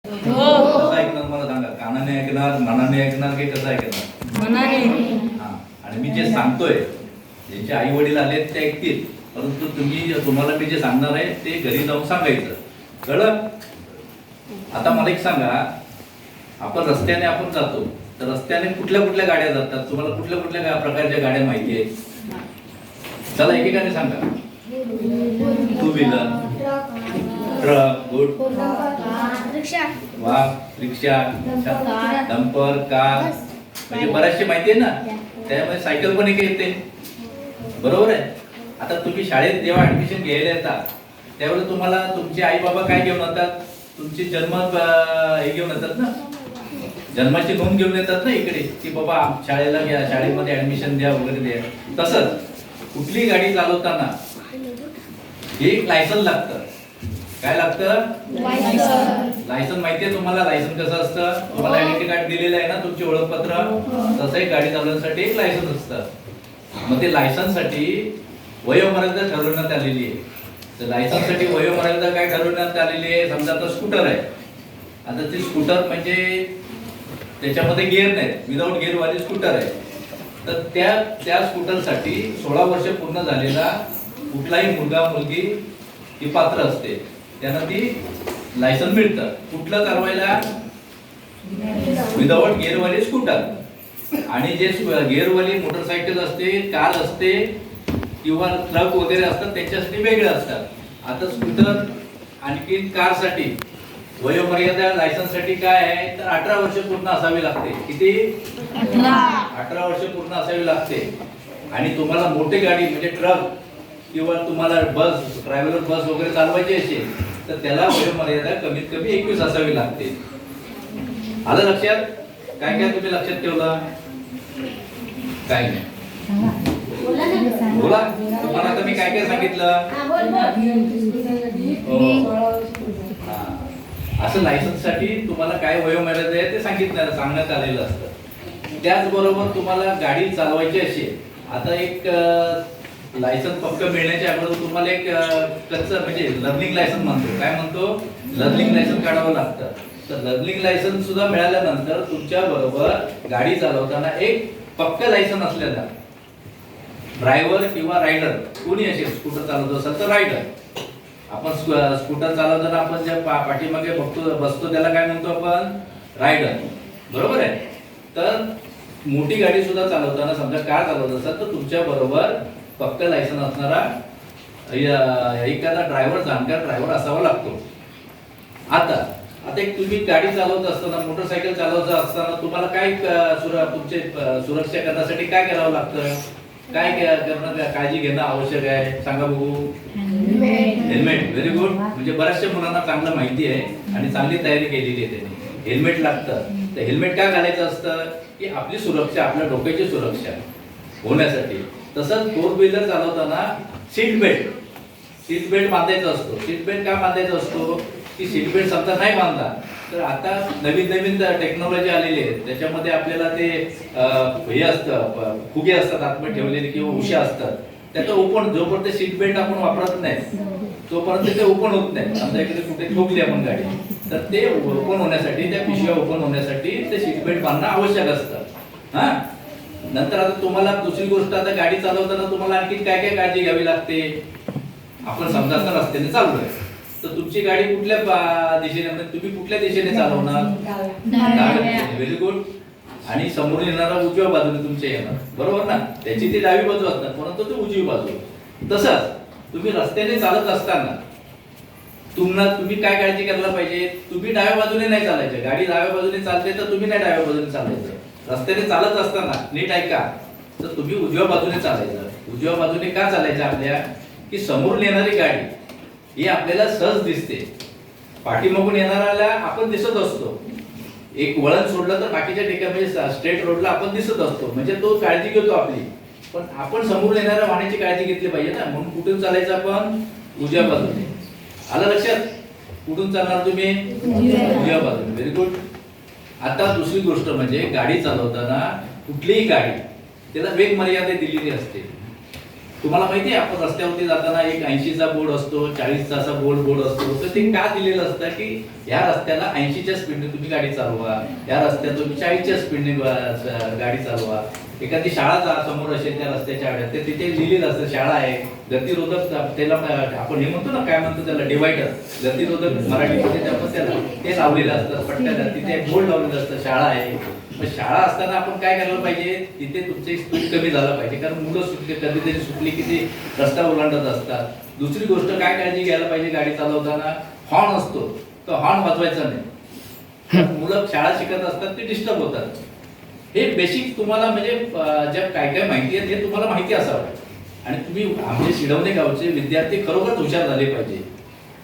कसं ऐकणार मला सांगा? कानाने ऐकणार, मनाने ऐकणार की कसं ऐकणार? मनाने. हा. आणि मी जे सांगतोय, ज्यांचे आई वडील आलेत ते ऐकतील, परंतु तुम्हाला मी जे सांगणार आहे ते घरी जाऊन सांगायचं. कळलं? आता मला एक सांगा, आपण रस्त्याने जातो, तर रस्त्याने कुठल्या कुठल्या गाड्या जातात? तुम्हाला कुठल्या कुठल्या प्रकारच्या गाड्या माहिती आहेत? चला एकेकाने सांगा. टू व्हीलर, ट्रक, गुड, वा, रिक्षा, डंपर, कार, म्हणजे बऱ्याचशे माहिती आहे ना. त्यामध्ये सायकल पण एक येते, बरोबर आहे. आता तुम्ही शाळेत जेव्हा ऍडमिशन घ्यायला येतात त्यावेळेस तुम्हाला तुमचे आई बाबा काय घेऊन येतात? तुमची जन्म हे घेऊन येतात ना, जन्माची नोंद घेऊन येतात ना इकडे, की बाबा शाळेला घ्या, शाळेमध्ये ऍडमिशन द्या वगैरे द्या. तसंच कुठली गाडी चालवताना एक लायसन लागतं. काय लागतं? लायसन. माहितीये तुम्हाला लायसन कसं असतं? तुम्हाला आयडेंटिटी कार्ड दिलेलं आहे ना, तुमचे ओळखपत्र. तसं एक गाडी चालवण्यासाठी एक लायसन असतं. मग ते लायसन साठी वयोमर्यादा ठरवण्यात आलेली आहे. तर लायसन साठी वयोमर्यादा काय ठरवण्यात आलेली आहे? समजा आता स्कूटर आहे. आता ती स्कूटर म्हणजे त्याच्यामध्ये गिअर नाही, विदाऊट गिअर वाली स्कूटर आहे. तर त्या स्कूटरसाठी 16 वर्ष पूर्ण झालेला कुठलाही मुलगा मुलगी ही पात्र असते, त्यांना ती लायसन मिळतं. कुठलं चालवायला? विदाऊट गिअरवाली स्कूटर. आणि जे गिअरवाली मोटरसायकल असते, कार असते किंवा ट्रक वगैरे असतात त्यांच्यासाठी वेगळे असतात. आता स्कूटर आणखी कारसाठी वयोमर्यादा लायसन्स साठी काय आहे? तर 18 वर्ष पूर्ण असावी लागते. किती? 18 वर्ष पूर्ण असावी लागते. आणि तुम्हाला मोठी गाडी म्हणजे ट्रक किंवा तुम्हाला बस, ट्रॅव्हलर बस वगैरे चालवायची असेल तर त्याला वयोमर्यादा कमीत कमी 21 असावी लागते. आलं लक्षात? काय काय तुम्ही लक्षात ठेवलं? काय नाही बोला. तुम्हाला आता मी काय काय सांगितलं? असं लायसन्स साठी तुम्हाला काय वयोमर्यादा आहे ते सांगण्यात आलेलं असतं. त्याचबरोबर तुम्हाला गाडी चालवायची असेल, आता एक लायसन्स पक्क मिळण्याच्या अगोदर तुम्हाला एक कच्चं म्हणजे लर्निंग लायसन्स म्हणतो. काय म्हणतो? लर्निंग लायसन्स काढावं लागतं. तर लर्निंग लायसन्स सुद्धा मिळाल्यानंतर तुमच्या बरोबर गाडी चालवताना एक पक्क लायसन्स असलेला ड्रायव्हर किंवा रायडर कोणी असेल, स्कूटर चालवत असेल तर रायडर. आपण स्कूटर चालवताना आपण ज्या पाठीमागे बसतो त्याला काय म्हणतो आपण? रायडर, बरोबर आहे. तर मोठी गाडी सुद्धा चालवताना समजा कार चालवत असाल तर तुमच्या बरोबर पक्क लायसन असणारा एखादा ड्रायव्हर, जाणकार ड्रायव्हर असावा लागतो. आता एक तुम्ही गाडी चालवत असताना, मोटरसायकल चालवत असताना तुम्हाला काय तुमचे सुरक्षा करण्यासाठी काय करावं लागतं? काय करणं, काळजी घेणं आवश्यक आहे? सांगा बघू. हेल्मेट. Very good. म्हणजे बऱ्याचशा मुलांना चांगलं माहिती आहे आणि चांगली तयारी केलेली आहे त्यांनी. हेल्मेट लागतं. तर हेल्मेट का घालायचं असतं? की आपली सुरक्षा, आपल्या डोक्याची सुरक्षा होण्यासाठी. तसंच फोर व्हीलर चालवताना सीट बेल्ट बांधायचा असतो. सीट बेल्ट का बांधायचा असतो? की सीट बेल्ट समजा नाही बांधला तर आता नवीन टेक्नॉलॉजी आलेली आहे, त्याच्यामध्ये आपल्याला ते हे असतं, फुगे असतात आतमध्ये ठेवलेले किंवा उशा असतात, त्याचं ओपन जोपर्यंत सीट बेल्ट आपण वापरत नाही तोपर्यंत ते ओपन होत नाही. समजा इकडे कुठे ठोकली आपण गाडी, तर ते ओपन होण्यासाठी, त्या पिशव्या ओपन होण्यासाठी ते सीट बेल्ट बांधणं आवश्यक असतं. हा. नंतर आता तुम्हाला दुसरी गोष्ट, आता गाडी चालवताना तुम्हाला आणखी काय काय काळजी घ्यावी लागते? आपण समजा आता रस्त्याने चाललोय तर तुमची गाडी कुठल्या दिशेने, म्हणजे तुम्ही कुठल्या दिशेने चालवणार? Very good. आणि समोरून येणारा उजव्या बाजूने तुमच्या येणार, बरोबर ना? त्याची ती डावी बाजू असणार, परंतु ती उजवी बाजू. तसंच तुम्ही रस्त्याने चालत असताना तुम्ही काय काळजी करायला पाहिजे? तुम्ही डाव्या बाजूने नाही चालायचं. गाडी डाव्या बाजूने चालते तर तुम्ही नाही डाव्या बाजूने चालायचं. रस्त्याने चालत असताना नीट ऐका, तर तुम्ही उजव्या बाजूने चालायचं. उजव्या बाजूने का चालायचं? आपल्या की समोरून येणारी गाडी ही आपल्याला सहज दिसते, पाठीमागून येणाऱ्याला आपण दिसत असतो. एक वळण सोडलं तर बाकीच्या ठिकाणी म्हणजे स्ट्रेट रोडला आपण दिसत असतो, म्हणजे तो काळजी घेतो आपली. पण आपण समोरून येणाऱ्या वाहनाची काळजी घेतली पाहिजे ना, म्हणून कुठून चालायचं आपण? उजव्या बाजूने. आलं लक्षात? कुठून चालणार तुम्ही? उजव्या बाजूने. Very good. आता दुसरी गोष्ट म्हणजे गाडी चालवताना कुठलीही गाडी त्याला वेग मर्यादा दिलेली असते. तुम्हाला माहिती आहे आपण रस्त्यावरती जाताना एक 80चा बोर्ड असतो, 40चा असा बोर्ड असतो. तर ते का दिलेलं असतं की या रस्त्याला 80च्या स्पीडने तुम्ही गाडी चालवा, या रस्त्यात तुम्ही 40च्या स्पीडने गाडी चालवा. एखादी शाळा समोर असेल त्या रस्त्याच्या आड्यात ते तिथे लिहिलेलं असतं शाळा आहे, गतिरोधक. त्याला आपण हे म्हणतो ना, काय म्हणतो त्याला, डिवायडर, गतिरोधक मराठीमध्ये आपण त्याला ते लावलेलं असतं पट्ट्याला. तिथे एक बोर्ड लावलेलं असतं शाळा आहे. मग शाळा असताना आपण काय करायला पाहिजे, तिथे तुमची स्पीड कमी झाला पाहिजे, कारण मुलं सुटली कधीतरी सुटली की ते रस्ता ओलांडत असतात. दुसरी गोष्ट काय काळजी घ्यायला पाहिजे गाडी चालवताना, हॉर्न असतो तो हॉर्न वाजवायचा नाही. मुलं शाळा शिकत असतात ते डिस्टर्ब होतात. हे बेसिक तुम्हाला म्हणजे ज्या काय काय माहिती आहे ते तुम्हाला माहिती असावं. आणि तुम्ही आमचे शिडवणे गावचे विद्यार्थी खरोखर हुशार झाले पाहिजे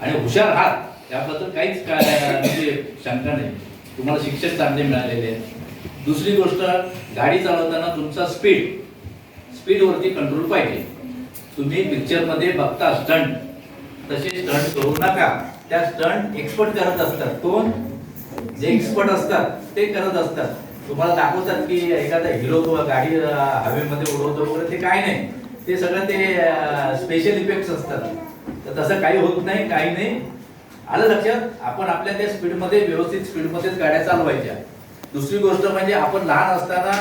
आणि हुशार आहात त्याबद्दल काहीच म्हणजे शंका नाही. तुम्हाला शिक्षक चांगले मिळालेले आहेत. दुसरी गोष्ट, गाडी चालवताना तुमचा स्पीडवरती कंट्रोल पाहिजे. तुम्ही पिक्चरमध्ये बघता स्टंट, तसे स्टंट करू नका. त्या स्टंट एक्सपर्ट करत असतात. कोण? जे एक्सपर्ट असतात ते करत असतात. तुम्हाला दाखवतात की एखादा हिरो गाडी हवेमध्ये उडवतो वगैरे, ते काय नाही, ते सगळं ते स्पेशल इफेक्ट्स असतात. तर तसं काही होत नाही, काही नाही. आलं लक्षात? आपण आपल्या त्या स्पीडमध्ये, व्यवस्थित स्पीडमध्येच गाड्या चालवायच्या. दुसरी गोष्ट म्हणजे आपण लहान असताना,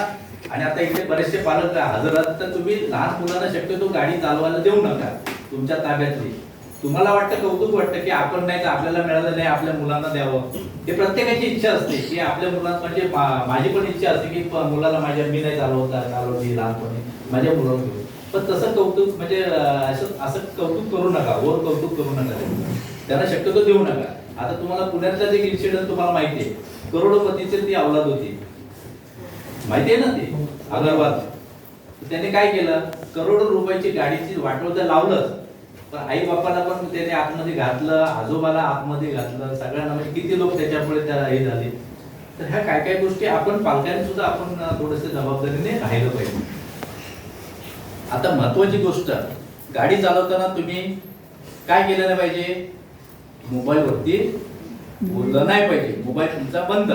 आणि आता इथे बरेचसे पालक हजर आहेत, तर तुम्ही लहान मुलांना शक्यतो गाडी चालवायला देऊ नका तुमच्या ताब्यातली. तुम्हाला वाटतं, कौतुक वाटतं की आपण नाही, तर आपल्याला मिळालं नाही, आपल्या मुलांना द्यावं. हे प्रत्येकाची इच्छा असते की आपल्या मुलांना, म्हणजे माझी पण इच्छा असते की मुलाला माझ्या, मी नाही चालवली लहानपणी, माझ्या मुलाला घेऊ. पण तसं कौतुक म्हणजे असं कौतुक करू नका, ओव्हर कौतुक करू नका, त्यांना शक्यतो देऊ नका. आता तुम्हाला पुण्यातला एक इन्सिडेंट तुम्हाला माहिती आहे, करोडपतीचे ती औलाद होती, माहिती आहे ना, ते अगरवाल. त्याने काय केलं, करोडो रुपयाची गाडीची वाटोळ तर लावलंच, पण आई बापाला पण त्याने आतमध्ये घातलं, आजोबाला आतमध्ये घातलं, सगळ्यांना. म्हणजे किती लोक त्याच्यापुढे त्या हे झाले. तर ह्या काय काय गोष्टी आपण पालकांनी सुद्धा आपण थोडस जबाबदारीने राहिलं पाहिजे. आता महत्वाची गोष्ट, गाडी चालवताना तुम्ही काय केलं नाही पाहिजे, मोबाईल वरती बोललं नाही पाहिजे. मोबाईल तुमचा बंद.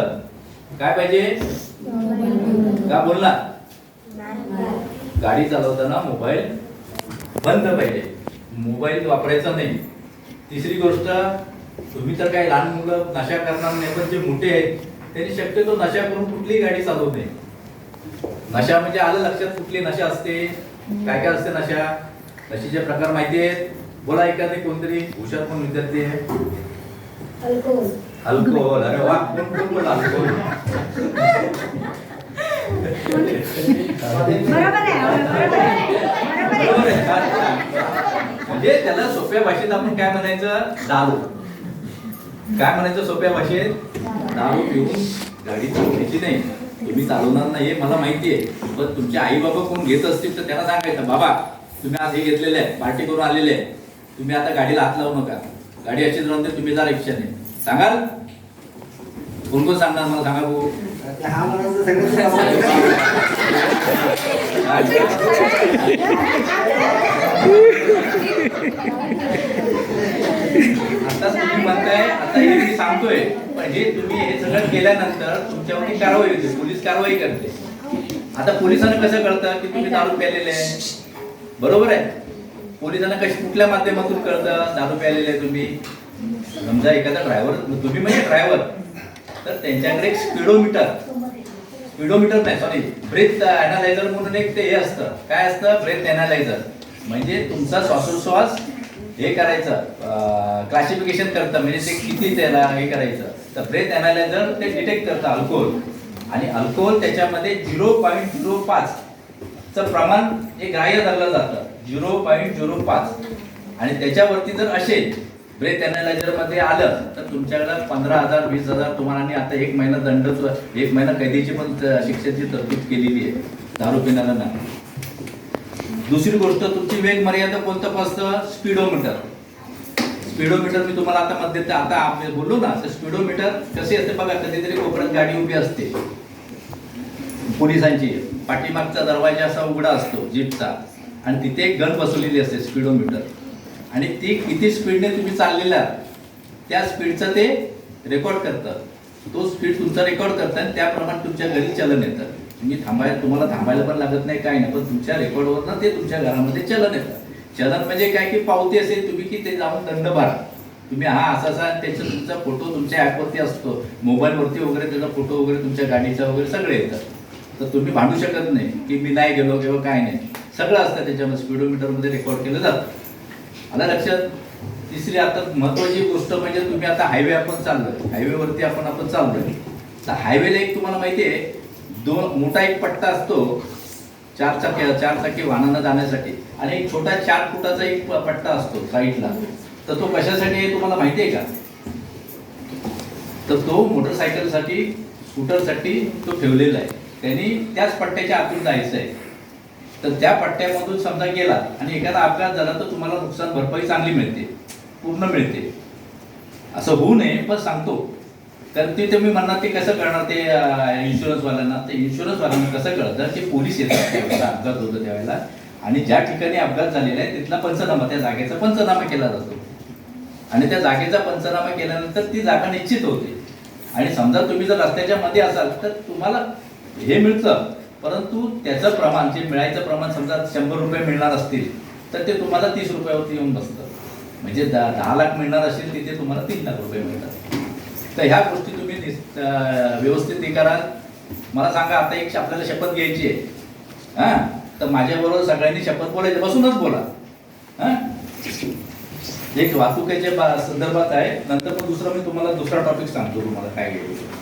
काय पाहिजे का बोलणार? गाडी चालवताना मोबाईल बंद पाहिजे, मोबाईल वापरायचा नाही. तिसरी गोष्ट, तुम्ही तर काही लहान मुलं नशा करणार नाही, पण जे मोठे आहेत त्यांनी शक्यतो नशा करून कुठलीही गाडी चालवू नये. नशा म्हणजे आलं लक्षात कुठली नशा असते, काय काय असते नशा, नशेचे प्रकार माहिती आहेत? बोला एखादी, कोणतरी हुशार पण विद्यार्थी आहे. अल्कोहोल. अरे वा, कोण बोला अल्कोहोल? म्हणजे त्याला सोप्या भाषेत आपण काय म्हणायचं, दारू. काय म्हणायचं सोप्या भाषेत? दारू पिऊन गाडी चालवायची नाही. तुम्ही चालवणार नाही हे मला माहिती आहे, पण तुमचे आई बाबा कोण घेत असतील तर त्यांना सांगायचं, बाबा तुम्ही आज हे घेतलेले आहे, पार्टी करून आलेले आहे, तुम्ही आता गाडीला हात लावू नका, गाडी अशीच राहून दे, तुम्ही जा रिक्षाने. सांगाल? कोण कोण सांगणार मला सांगा भाऊ? आता तुम्ही म्हणताय, आता हे मी सांगतोय, पण हे तुम्ही हे सगळं केल्यानंतर तुमच्यावरती कारवाई होते, पोलीस कारवाई करते. आता पोलिसांना कसं कळतं की तुम्ही दारू प्यालेले आहे? बरोबर आहे. पोलिसांना कुठल्या माध्यमातून कळतं दारू प्यालेले आहे तुम्ही? समजा एखादा ड्रायव्हर, तुम्ही म्हणजे ड्रायव्हर, तर त्यांच्याकडे एक स्पीडोमीटर नाही, सॉरी, ब्रेथ अनालायझर म्हणून एक ते हे असतं. काय असतं? Breath analyser. म्हणजे तुमचा श्वासोच्छ्वास हे करायचं, क्लासिफिकेशन करतं, म्हणजे ते किती त्याला हे करायचं. तर ब्रेथ अनालायझर ते डिटेक्ट करतं अल्कोहोल, आणि अल्कोहोल त्याच्यामध्ये 0.05 चं प्रमाण हे ग्राह्य धरलं जातं, 0.05. आणि त्याच्यावरती जर असेल, ब्रेथ अनालायझर मध्ये आलं, तर तुमच्याकडे 15,000 20,000 तुम्हाला, आणि आता 1 महिना दंड, 1 महिना कैदेची पण शिक्षेची तरतूद केलेली आहे दारू पिणाऱ्यांना. दुसरी गोष्ट, तुमची वेग मर्यादा कोणतं असतं? स्पीडोमीटर मी तुम्हाला आता मध्ये आता आपण बोललो ना, तर स्पीडोमीटर कसे असते बघा. कधीतरी कोपऱ्यात गाडी उभी असते पोलिसांची, पाठीमागचा दरवाजा असा उघडा असतो जीपचा, आणि तिथे एक गन बसवलेली असते स्पीडोमीटर, आणि ती किती स्पीडने तुम्ही चाललेला त्या स्पीडचं ते रेकॉर्ड करतं. तो स्पीड तुमचा रेकॉर्ड करतं, आणि त्याप्रमाणे तुमच्या घरी चलन येतं. तुम्हाला थांबायला पण लागत नाही, काय नाही, पण तुमच्या रेकॉर्डवरनं ते तुमच्या घरामध्ये चलन येतं. चलन म्हणजे काय की पावती असेल तुम्ही की ते जाऊन दंड भरा, तुम्ही हा असा त्याचा तुमचा फोटो तुमच्या ॲपवरती असतो, मोबाईलवरती वगैरे त्याचा फोटो वगैरे तुमच्या गाडीचा वगैरे सगळे येतात. तर तुम्ही भांडू शकत नाही की मी नाही गेलो किंवा काय नाही, सगळं असतं त्याच्यामध्ये, स्पीडोमीटरमध्ये रेकॉर्ड केलं जातं. आलं लक्षात. तिसरी आता महत्त्वाची गोष्ट म्हणजे तुम्ही आता हायवे आपण चाललोय, हायवेवरती आपण चाललोय, तर हायवेला एक तुम्हाला माहिती आहे मोठा एक पट्टा असतो चार चाकी वाहनांना जाण्यासाठी, आणि एक छोटा 4 फुटाचा एक पट्टा असतो साईडला. तर तो कशासाठी आहे तुम्हाला माहिती आहे का? तर तो मोटरसायकलसाठी, स्कूटरसाठी तो ठेवलेला आहे. त्यांनी त्याच पट्ट्याच्या आतून जायचं आहे. तर त्या पट्ट्यामधून समजा गेला आणि एखादा अपघात झाला तर तुम्हाला नुकसान भरपाई चांगली मिळते, पूर्ण मिळते. असं होऊ नये पण सांगतो. तर ते तुम्ही म्हणणार ते कसं करणार ते इन्शुरन्सवाल्यांना, ते इन्शुरन्सवाल्यांना कसं कळतं की पोलीस येतात त्यावेळेला, अपघात होतो त्यावेळेला, आणि ज्या ठिकाणी अपघात झालेला आहे तिथला पंचनामा, त्या जागेचा पंचनामा केला जातो, आणि त्या जागेचा पंचनामा केल्यानंतर ती जागा निश्चित होते. आणि समजा तुम्ही जर रस्त्याच्या मध्ये असाल तर तुम्हाला हे मिळतं, परंतु त्याचं प्रमाण जे मिळायचं प्रमाण समजा 100 रुपये मिळणार असतील तर ते तुम्हाला 30 रुपयावरती येऊन बसतं. म्हणजे 10 लाख मिळणार असेल तिथे तुम्हाला 3 लाख रुपये मिळतात. तर ह्या गोष्टी तुम्ही व्यवस्थित हे करा. मला सांगा, आता एक आपल्याला शपथ घ्यायची आहे, हां, तर माझ्याबरोबर सगळ्यांनी शपथ बोलायची, बसूनच बोला. हां, एक वाहतुकीच्या संदर्भात आहे, नंतर पण दुसरा मी तुम्हाला दुसरा टॉपिक सांगतो तुम्हाला काय घ्यायचं.